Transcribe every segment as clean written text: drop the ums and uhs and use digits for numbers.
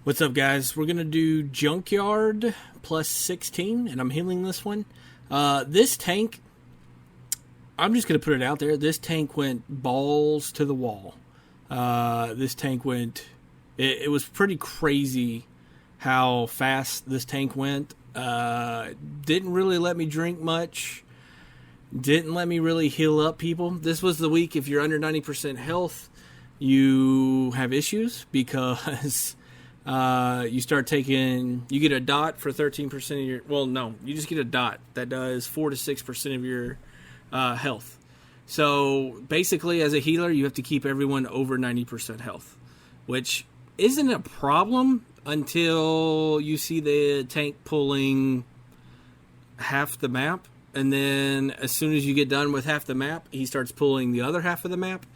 What's up, guys? We're going to do Junkyard plus 16, and I'm healing this one. This tank, I'm just going to put it out there. This tank went balls to the wall. This tank went... It was pretty crazy how fast this tank went. Didn't really let me drink much. Didn't let me really heal up people. This was the week, if you're under 90% health, you have issues because... you start taking, you get a dot for 13% of your, well, no, you just get a dot that does 4 to 6% of your health. So basically, as a healer, you have to keep everyone over 90% health, which isn't a problem until you see the tank pulling half the map. And then as soon as you get done with half the map, he starts pulling the other half of the map.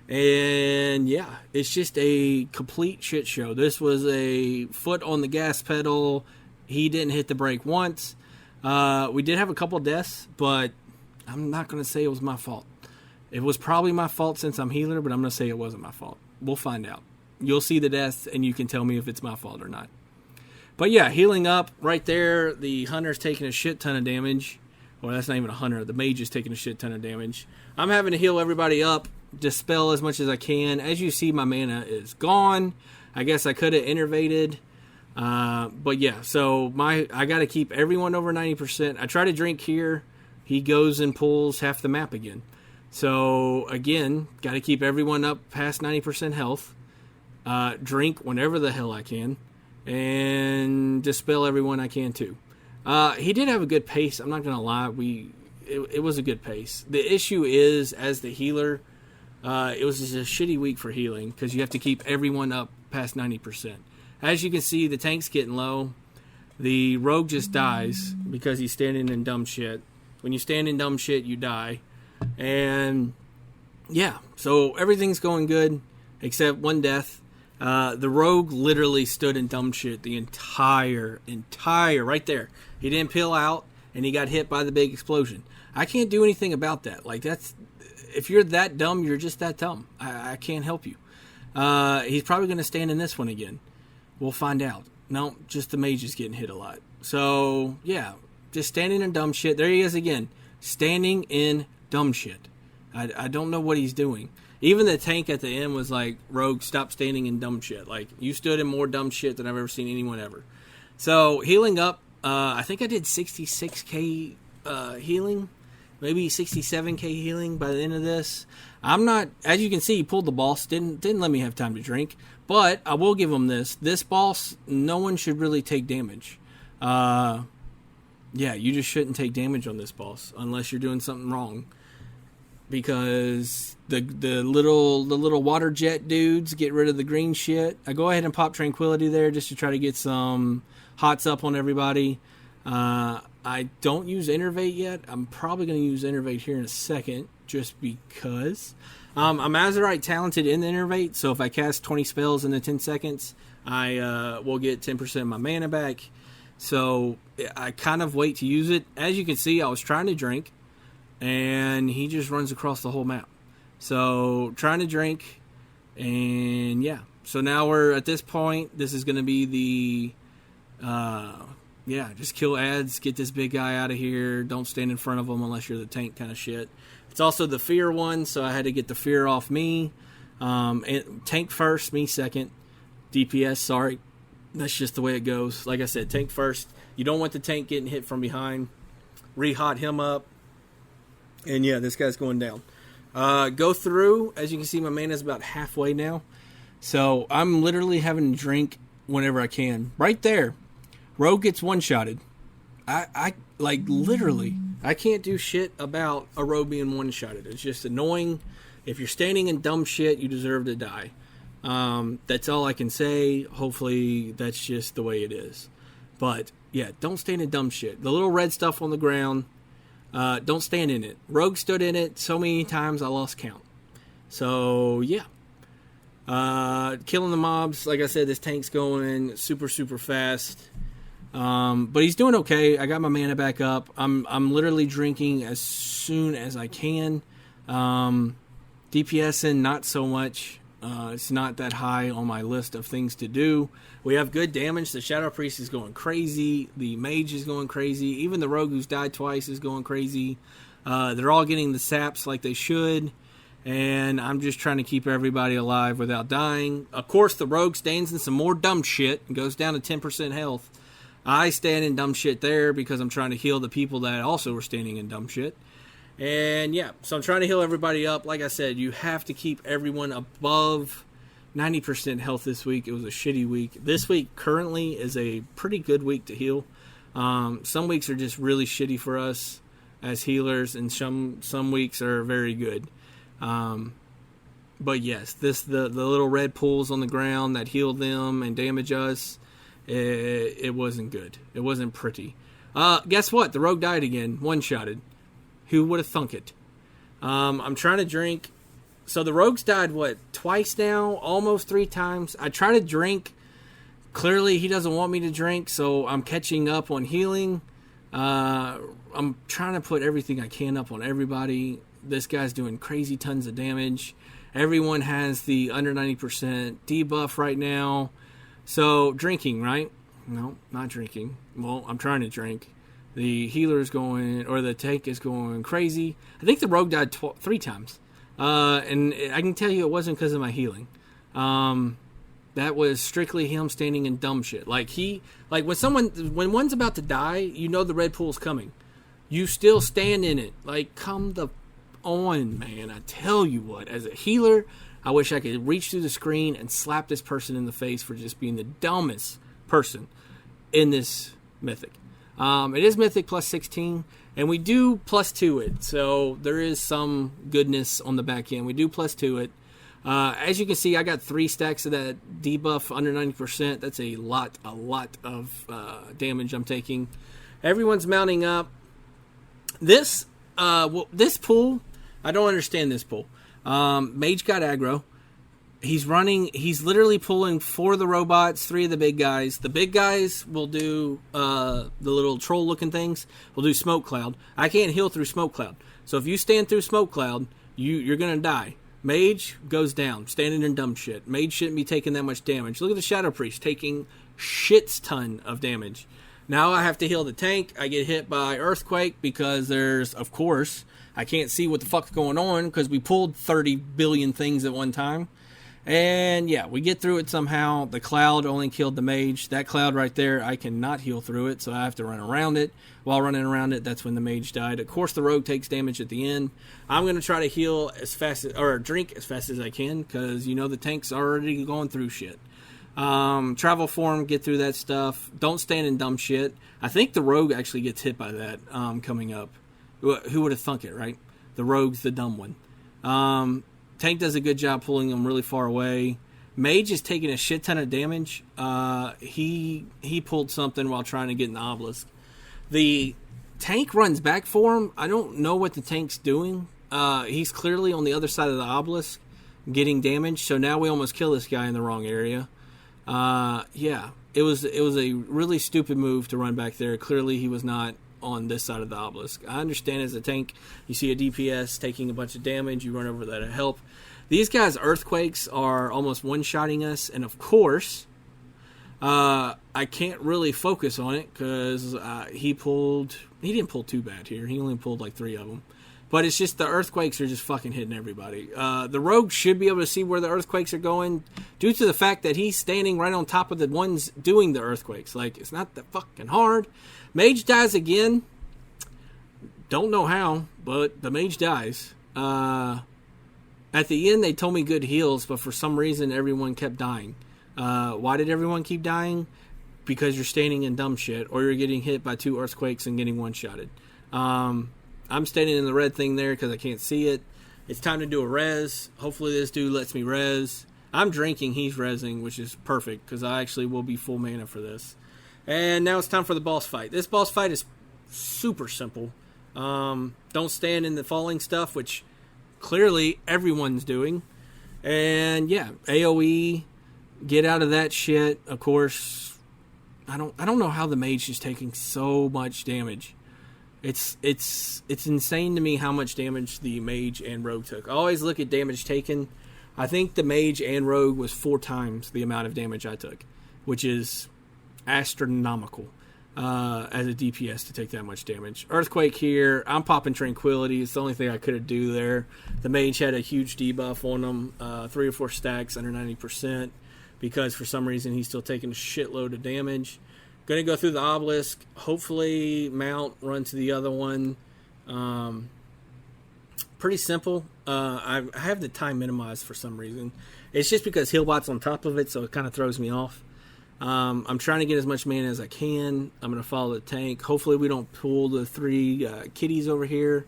And yeah, it's just a complete shit show. This was a foot on the gas pedal. He didn't hit the brake once. We did have a couple deaths, but I'm not going to say it was my fault. It was probably my fault since I'm healer, but I'm going to say it wasn't my fault. We'll find out. You'll see the deaths, and you can tell me if it's my fault or not. But yeah, healing up right there. The hunter's taking a shit ton of damage. Well, that's not even a hunter. The mage is taking a shit ton of damage. I'm having to heal everybody up. Dispel as much as I can. As you see, my mana is gone. I guess I could have innervated. But yeah, so I got to keep everyone over 90%. I try to drink here. He goes and pulls half the map again. So again, got to keep everyone up past 90% health. Drink whenever the hell I can. And dispel everyone I can too. He did have a good pace. I'm not going to lie. It was a good pace. The issue is, as the healer... it was just a shitty week for healing because you have to keep everyone up past 90%. As you can see, the tank's getting low. The rogue just dies because he's standing in dumb shit. When you stand in dumb shit, you die. And yeah, so everything's going good except one death. The rogue literally stood in dumb shit the entire, right there. He didn't peel out and he got hit by the big explosion. I can't do anything about that. Like, that's... If you're that dumb, you're just that dumb. I can't help you. He's probably going to stand in this one again. We'll find out. No, just the mage is getting hit a lot. So, yeah, just standing in dumb shit. There he is again. Standing in dumb shit. I don't know what he's doing. Even the tank at the end was like, Rogue, stop standing in dumb shit. Like, you stood in more dumb shit than I've ever seen anyone ever. So, healing up. I think I did 66k healing. Maybe 67k healing by the end of this. I'm not, as you can see, he pulled the boss. Didn't let me have time to drink. But I will give him this. This boss, no one should really take damage. Yeah, you just shouldn't take damage on this boss unless you're doing something wrong. Because the little water jet dudes get rid of the green shit. I go ahead and pop Tranquility there just to try to get some hots up on everybody. I don't use Innervate yet. I'm probably going to use Innervate here in a second, just because. I'm Azurite talented in the Innervate, so if I cast 20 spells in the 10 seconds, I will get 10% of my mana back. So I kind of wait to use it. As you can see, I was trying to drink, and he just runs across the whole map. So trying to drink, and yeah. So now we're at this point. This is going to be the... yeah, just kill ads, get this big guy out of here. Don't stand in front of him unless you're the tank kind of shit. It's also the fear one, so I had to get the fear off me. And tank first, me second. DPS, sorry. That's just the way it goes. Like I said, tank first. You don't want the tank getting hit from behind. Re-hot him up. And yeah, this guy's going down. Go through. As you can see, my mana's about halfway now. So I'm literally having to drink whenever I can. Right there. Rogue gets one-shotted. I like, literally, I can't do shit about a rogue being one-shotted. It's just annoying. If you're standing in dumb shit, you deserve to die. That's all I can say. Hopefully, that's just the way it is. But, yeah, don't stand in dumb shit. The little red stuff on the ground, don't stand in it. Rogue stood in it so many times I lost count. So, yeah. Killing the mobs. Like I said, this tank's going super, super fast. But he's doing okay. I got my mana back up. I'm literally drinking as soon as I can. DPSing not so much. It's not that high on my list of things to do. We have good damage. The Shadow Priest is going crazy. The Mage is going crazy. Even the Rogue who's died twice is going crazy. They're all getting the saps like they should. And I'm just trying to keep everybody alive without dying. Of course, the Rogue stands in some more dumb shit and goes down to 10% health. I stand in dumb shit there because I'm trying to heal the people that also are standing in dumb shit. And yeah, so I'm trying to heal everybody up. Like I said, you have to keep everyone above 90% health this week. It was a shitty week. This week currently is a pretty good week to heal. Some weeks are just really shitty for us as healers, and some weeks are very good. But yes, the little red pools on the ground that heal them and damage us, it wasn't good. It wasn't pretty. Guess what? The Rogue died again. One-shotted. Who would have thunk it? I'm trying to drink. So the Rogue's died, twice now? Almost 3 times. I try to drink. Clearly, he doesn't want me to drink, so I'm catching up on healing. I'm trying to put everything I can up on everybody. This guy's doing crazy tons of damage. Everyone has the under 90% debuff right now. So, drinking, right? No, not drinking. Well, I'm trying to drink. The healer is going, or the tank is going crazy. I think the Rogue died 3 times. And I can tell you it wasn't because of my healing. That was strictly him standing in dumb shit. Like when one's about to die, you know the red pool's coming. You still stand in it. Like, come the on, man. I tell you what, as a healer, I wish I could reach through the screen and slap this person in the face for just being the dumbest person in this Mythic. It is Mythic plus 16, and we do plus 2 it, so there is some goodness on the back end. We do plus 2 it. As you can see, I got 3 stacks of that debuff under 90%. That's a lot of damage I'm taking. Everyone's mounting up. This pool, I don't understand this pool. Mage got aggro. He's literally pulling 4 of the robots, 3 of the big guys. The big guys will do the little troll looking things. Will do smoke cloud. I can't heal through smoke cloud. So if you stand through smoke cloud, you're gonna die. Mage goes down, standing in dumb shit. Mage shouldn't be taking that much damage. Look at the Shadow Priest taking shit's ton of damage. Now I have to heal the tank. I get hit by Earthquake because of course, I can't see what the fuck's going on because we pulled 30 billion things at one time. And yeah, we get through it somehow. The cloud only killed the mage. That cloud right there, I cannot heal through it, so I have to run around it. While running around it, that's when the mage died. Of course, the rogue takes damage at the end. I'm going to try to heal or drink as fast as I can, because you know the tank's already going through shit. Travel form, get through that stuff. Don't stand in dumb shit. I think the rogue actually gets hit by that coming up. Who would have thunk it, right? The rogue's the dumb one. Tank does a good job pulling them really far away. Mage is taking a shit ton of damage. He pulled something while trying to get in the obelisk. The tank runs back for him. I don't know what the tank's doing. He's clearly on the other side of the obelisk getting damage. So now we almost kill this guy in the wrong area. Yeah, it was a really stupid move to run back there. Clearly he was not on this side of the obelisk. I understand as a tank, you see a DPS taking a bunch of damage, you run over that to help. These guys' earthquakes are almost one-shotting us, and of course, I can't really focus on it because he didn't pull too bad here. He only pulled like 3 of them. But it's just the earthquakes are just fucking hitting everybody. The rogue should be able to see where the earthquakes are going due to the fact that he's standing right on top of the ones doing the earthquakes. Like, it's not that fucking hard. Mage dies again. Don't know how, but the mage dies. At the end, they told me good heals, but for some reason, everyone kept dying. Why did everyone keep dying? Because you're standing in dumb shit, or you're getting hit by 2 earthquakes and getting one-shotted. I'm standing in the red thing there because I can't see it. It's time to do a res. Hopefully this dude lets me res. I'm drinking, he's resing, which is perfect because I actually will be full mana for this. And now it's time for the boss fight. This boss fight is super simple. Don't stand in the falling stuff, which clearly everyone's doing. And yeah, AoE, get out of that shit. Of course, I don't know how the mage is taking so much damage. It's insane to me how much damage the mage and rogue took. I always look at damage taken. I think the mage and rogue was 4 times the amount of damage I took, which is astronomical as a DPS to take that much damage. Earthquake here. I'm popping Tranquility. It's the only thing I could do there. The mage had a huge debuff on him, 3 or 4 stacks under 90%, because for some reason he's still taking a shitload of damage. Going to go through the obelisk. Hopefully mount, run to the other one. Pretty simple. I have the time minimized for some reason. It's just because Healbot's on top of it, so it kind of throws me off. I'm trying to get as much mana as I can. I'm going to follow the tank. Hopefully we don't pull the 3 kitties over here.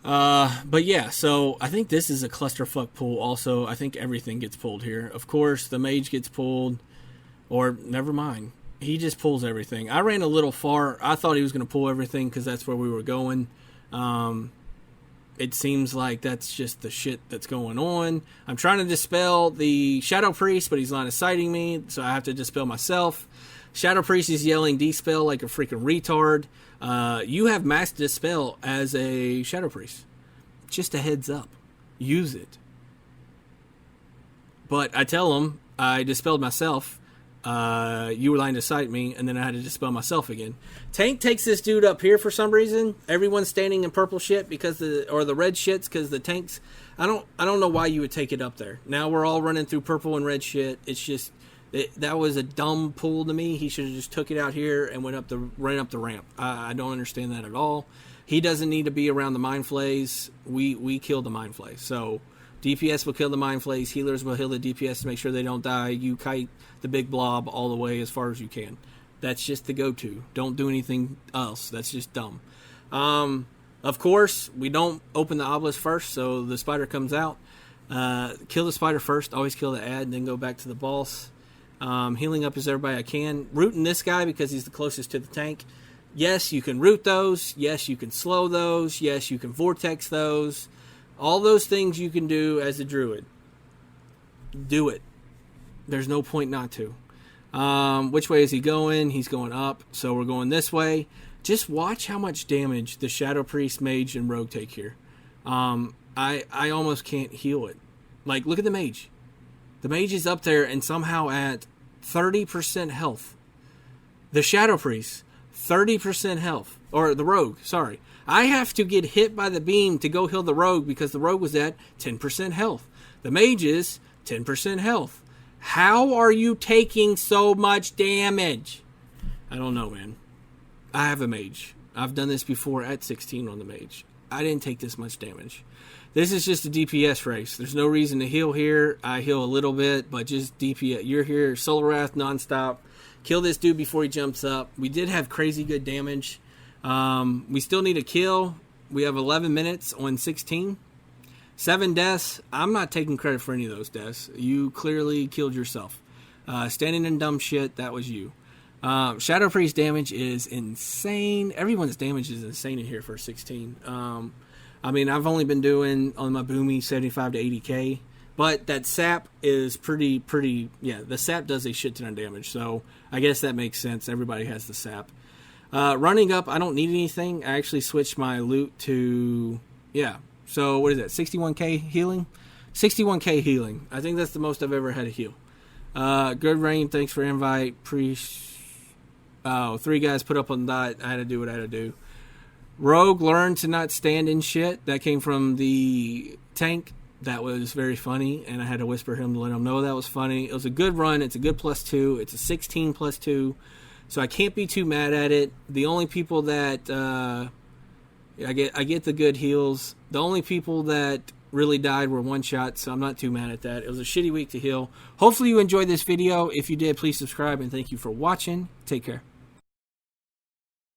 But yeah, so I think this is a clusterfuck pull also. I think everything gets pulled here. Of course, the mage gets pulled. Or, never mind. He just pulls everything. I ran a little far. I thought he was going to pull everything because that's where we were going. It seems like that's just the shit that's going on. I'm trying to dispel the Shadow Priest, but he's line of sighting me, so I have to dispel myself. Shadow Priest is yelling dispel like a freaking retard. You have mass dispel as a Shadow Priest. Just a heads up. Use it. But I tell him I dispelled myself. You were lying to sight me, and then I had to dispel myself again. Tank takes this dude up here for some reason. Everyone's standing in purple shit because or the red shits because the tanks. I don't know why you would take it up there. Now we're all running through purple and red shit. It's just that was a dumb pull to me. He should have just took it out here and ran up the ramp. I don't understand that at all. He doesn't need to be around the mind flays. We kill the mind flays. So DPS will kill the mind flays. Healers will heal the DPS to make sure they don't die. You kite the big blob all the way as far as you can. That's just the go-to. Don't do anything else. That's just dumb. Of course, we don't open the obelisk first, so the spider comes out. Kill the spider first. Always kill the ad, and then go back to the boss. Healing up as everybody I can. Rooting this guy because he's the closest to the tank. Yes, you can root those. Yes, you can slow those. Yes, you can vortex those. All those things you can do as a druid. Do it. There's no point not to. Which way is he going? He's going up, so we're going this way. Just watch how much damage the Shadow Priest, Mage, and Rogue take here. I almost can't heal it. Like, look at the Mage. The Mage is up there and somehow at 30% health. The Shadow Priest, 30% health. Or the Rogue, sorry. I have to get hit by the beam to go heal the Rogue because the Rogue was at 10% health. The Mage is 10% health. How are you taking so much damage? I don't know, man. I have a mage. I've done this before at 16 on the mage. I didn't take this much damage. This is just a DPS race. There's no reason to heal here. I heal a little bit, but just DPS. You're here, Solar Wrath nonstop. Kill this dude before he jumps up. We did have crazy good damage. We still need a kill. We have 11 minutes on 16. 7 deaths. I'm not taking credit for any of those deaths. You clearly killed yourself. Standing in dumb shit, that was you. Shadow Priest damage is insane. Everyone's damage is insane in here for 16. I mean, I've only been doing on my Boomy 75 to 80k, but that sap is pretty, yeah, the sap does a shit ton of damage, so I guess that makes sense. Everybody has the sap. Running up, I don't need anything. I actually switched my loot to, yeah. So, what is that? 61k healing? 61k healing. I think that's the most I've ever had to heal. Good Rain, thanks for invite. 3 guys put up on the dot. I had to do what I had to do. Rogue learned to not stand in shit. That came from the tank. That was very funny, and I had to whisper him to let him know that was funny. It was a good run. It's a good +2. It's a 16 +2. So I can't be too mad at it. The only people that... I get the good heals. The only people that really died were one shot, so I'm not too mad at that. It was a shitty week to heal. Hopefully you enjoyed this video. If you did, please subscribe, and thank you for watching. Take care.